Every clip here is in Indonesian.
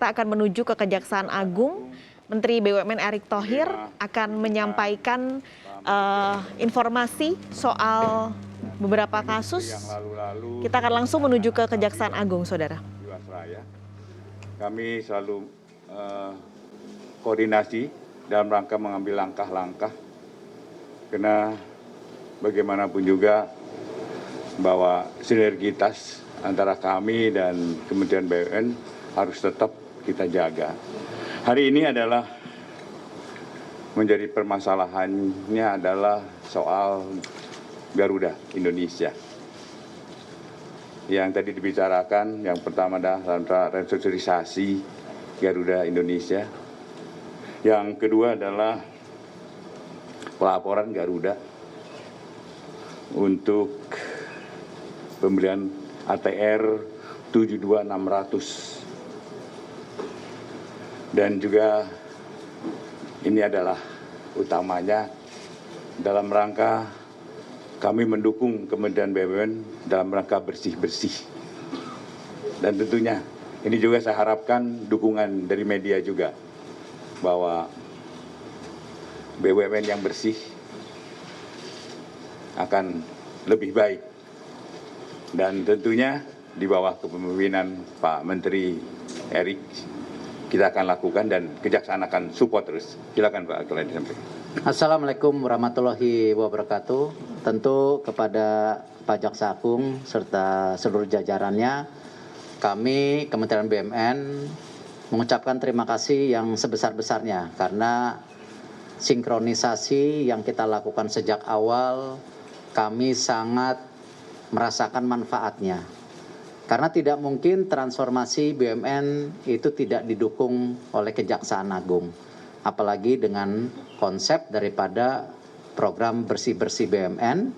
kita akan menuju ke Kejaksaan Agung. Menteri BUMN Erick Thohir akan menyampaikan informasi soal beberapa kasus. Kita akan langsung menuju ke Kejaksaan Agung, Saudara. Kami selalu koordinasi dalam rangka mengambil langkah-langkah, karena bagaimanapun juga bahwa sinergitas antara kami dan Kementerian BUMN harus tetap kita jaga. Hari ini adalah menjadi permasalahannya adalah soal Garuda Indonesia. Yang tadi dibicarakan, yang pertama adalah restrukturisasi Garuda Indonesia. Yang kedua adalah pelaporan Garuda untuk pembelian ATR 72600. Dan juga ini adalah utamanya dalam rangka kami mendukung Kementerian BUMN dalam rangka bersih-bersih. Dan tentunya ini juga saya harapkan dukungan dari media juga, bahwa BUMN yang bersih akan lebih baik. Dan tentunya di bawah kepemimpinan Pak Menteri Erick, kita akan lakukan dan Kejaksaan akan support terus. Silakan Pak Keladi sampaikan. Assalamualaikum warahmatullahi wabarakatuh. Tentu kepada Pak Jaksa Agung serta seluruh jajarannya, kami Kementerian BUMN mengucapkan terima kasih yang sebesar-besarnya karena sinkronisasi yang kita lakukan sejak awal, kami sangat merasakan manfaatnya. Karena tidak mungkin transformasi BUMN itu tidak didukung oleh Kejaksaan Agung. Apalagi dengan konsep daripada program bersih-bersih BUMN.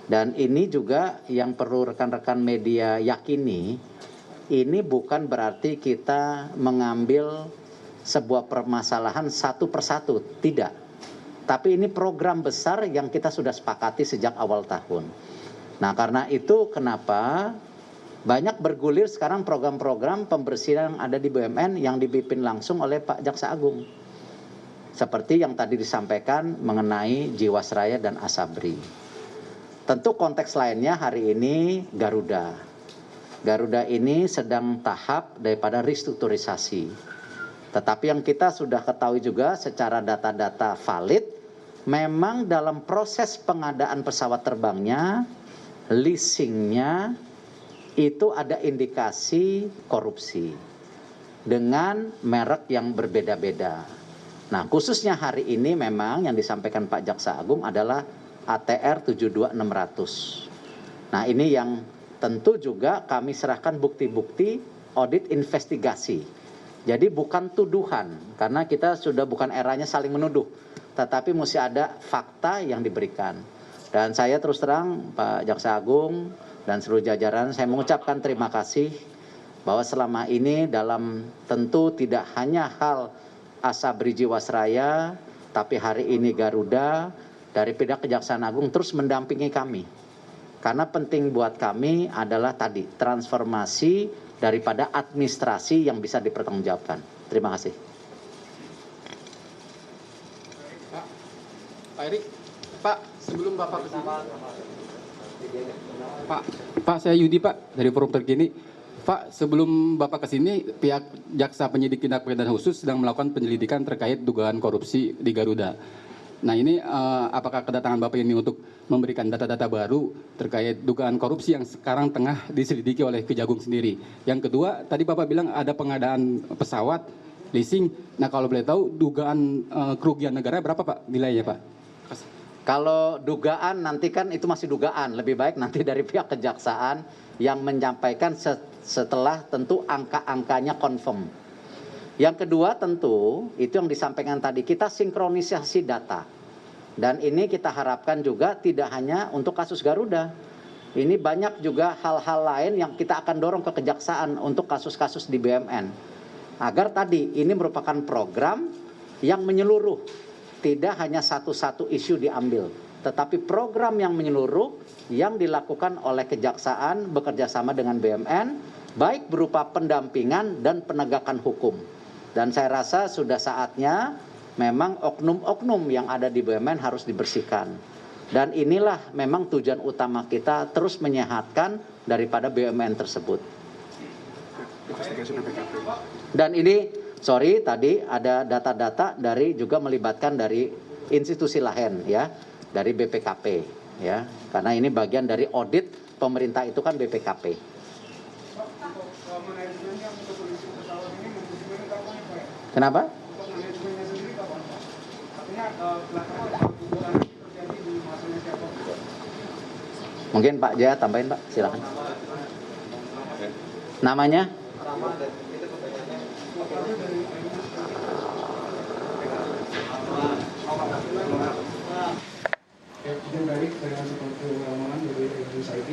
Dan ini juga yang perlu rekan-rekan media yakini, ini bukan berarti kita mengambil sebuah permasalahan satu persatu, tidak. Tapi ini program besar yang kita sudah sepakati sejak awal tahun. Nah, karena itu kenapa banyak bergulir sekarang program-program pembersihan yang ada di BUMN yang dipimpin langsung oleh Pak Jaksa Agung. Seperti yang tadi disampaikan mengenai Jiwasraya dan Asabri. Tentu konteks lainnya hari ini Garuda. Garuda ini sedang tahap daripada restrukturisasi. Tetapi yang kita sudah ketahui juga secara data-data valid, memang dalam proses pengadaan pesawat terbangnya, leasingnya, itu ada indikasi korupsi dengan merek yang berbeda-beda. Nah, khususnya hari ini memang yang disampaikan Pak Jaksa Agung adalah ATR 72600. Nah, ini yang tentu juga kami serahkan bukti-bukti audit investigasi. Jadi bukan tuduhan, karena kita sudah bukan eranya saling menuduh, tetapi mesti ada fakta yang diberikan. Dan saya terus terang Pak Jaksa Agung dan seluruh jajaran, saya mengucapkan terima kasih bahwa selama ini dalam tentu tidak hanya hal Asabri Jiwasraya, tapi hari ini Garuda dari pihak Kejaksaan Agung terus mendampingi kami. Karena penting buat kami adalah tadi transformasi daripada administrasi yang bisa dipertanggungjawabkan. Terima kasih. Pak Erick, Pak, sebelum Bapak Pak, saya Yudi Pak dari Forum Terkini. Pak, sebelum Bapak ke sini, pihak Jaksa Penyidik Tindak Pidana Khusus sedang melakukan penyelidikan terkait dugaan korupsi di Garuda. Nah ini apakah kedatangan Bapak ini untuk memberikan data-data baru terkait dugaan korupsi yang sekarang tengah diselidiki oleh Kejagung sendiri? Yang kedua, tadi Bapak bilang ada pengadaan pesawat, leasing. Nah kalau boleh tahu dugaan kerugian negara berapa Pak nilainya Pak? Kalau dugaan nanti kan itu masih dugaan, lebih baik nanti dari pihak kejaksaan yang menyampaikan setelah tentu angka-angkanya confirm. Yang kedua tentu itu yang disampaikan tadi, kita sinkronisasi data. Dan ini kita harapkan juga tidak hanya untuk kasus Garuda. Ini banyak juga hal-hal lain yang kita akan dorong ke kejaksaan untuk kasus-kasus di BUMN. Agar tadi ini merupakan program yang menyeluruh. Tidak hanya satu-satu isu diambil, tetapi program yang menyeluruh yang dilakukan oleh kejaksaan bekerja sama dengan BUMN baik berupa pendampingan dan penegakan hukum. Dan saya rasa sudah saatnya memang oknum-oknum yang ada di BUMN harus dibersihkan. Dan inilah memang tujuan utama kita, terus menyehatkan daripada BUMN tersebut. Dan ini, sorry tadi ada data-data dari juga melibatkan dari institusi lain ya, dari BPKP ya. Karena ini bagian dari audit pemerintah itu kan BPKP. Kenapa? Mungkin Pak Jaya tambahin Pak, silakan. Namanya? Yang tadi saya kasih pengalaman dari SIT,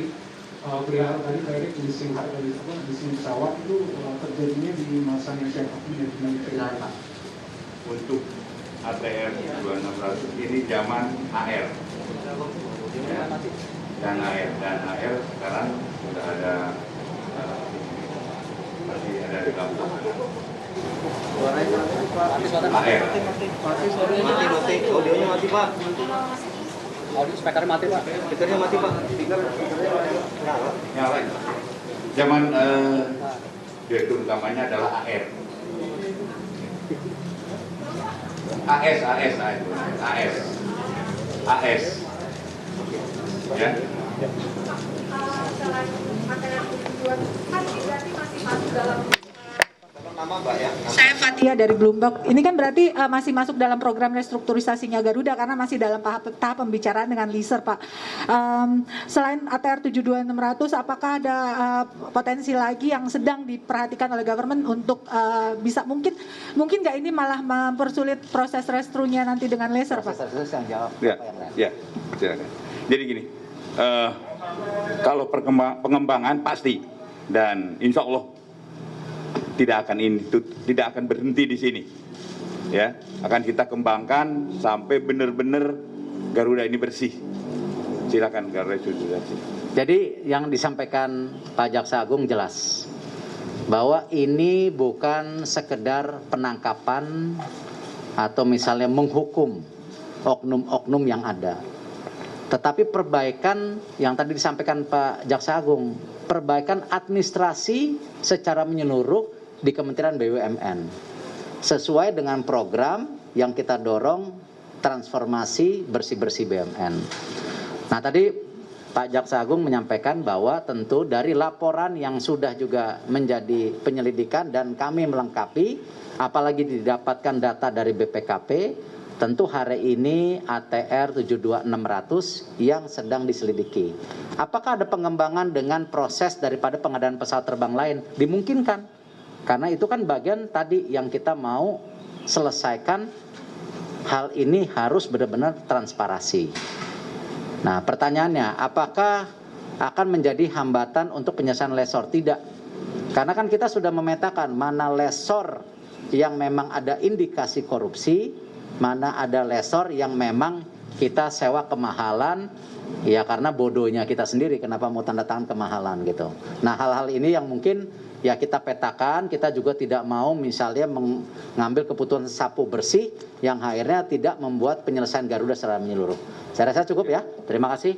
perihal tadi direct leasing pesawat itu terjadinya di masanya siapa punya Untuk ATR 2600 ini zaman AR. Ya. Dan AR sekarang sudah ada masih ada di kampus. AR. Mati, audionya mati Pak. Audio speaker mati Pak. Speakernya mati Pak. Nyala. Zaman direktur utamanya adalah AR. AS. Ya. Saya Fatia dari Bloomberg. Ini kan berarti masih masuk dalam program restrukturisasinya Garuda karena masih dalam tahap pembicaraan dengan leaser, Pak. Selain ATR 72600, apakah ada potensi lagi yang sedang diperhatikan oleh government untuk bisa mungkin nggak ini malah mempersulit proses restrunya nanti dengan leaser, Pak? Proses yang jawab. Ya, silakan. Jadi gini, kalau pengembangan pasti dan insya Allah tidak akan berhenti di sini, ya akan kita kembangkan sampai benar-benar Garuda ini bersih. Silakan Garuda restrukturisasi. Jadi yang disampaikan Pak Jaksa Agung jelas bahwa ini bukan sekedar penangkapan atau misalnya menghukum oknum-oknum yang ada, tetapi perbaikan yang tadi disampaikan Pak Jaksa Agung, perbaikan administrasi secara menyeluruh di Kementerian BUMN sesuai dengan program yang kita dorong transformasi bersih-bersih BUMN. Nah tadi Pak Jaksa Agung menyampaikan bahwa tentu dari laporan yang sudah juga menjadi penyelidikan dan kami melengkapi, apalagi didapatkan data dari BPKP, tentu hari ini ATR 72600 yang sedang diselidiki. Apakah ada pengembangan dengan proses daripada pengadaan pesawat terbang lain? Dimungkinkan. Karena itu kan bagian tadi yang kita mau selesaikan, hal ini harus benar-benar transparansi. Nah pertanyaannya, apakah akan menjadi hambatan untuk penyelesaian lessor? Tidak. Karena kan kita sudah memetakan mana lessor yang memang ada indikasi korupsi, mana ada lessor yang memang kita sewa kemahalan, ya karena bodohnya kita sendiri kenapa mau tanda tangan kemahalan gitu. Nah hal-hal ini yang mungkin ya kita petakan, kita juga tidak mau misalnya mengambil keputusan sapu bersih yang akhirnya tidak membuat penyelesaian Garuda secara menyeluruh. Saya rasa cukup ya, terima kasih.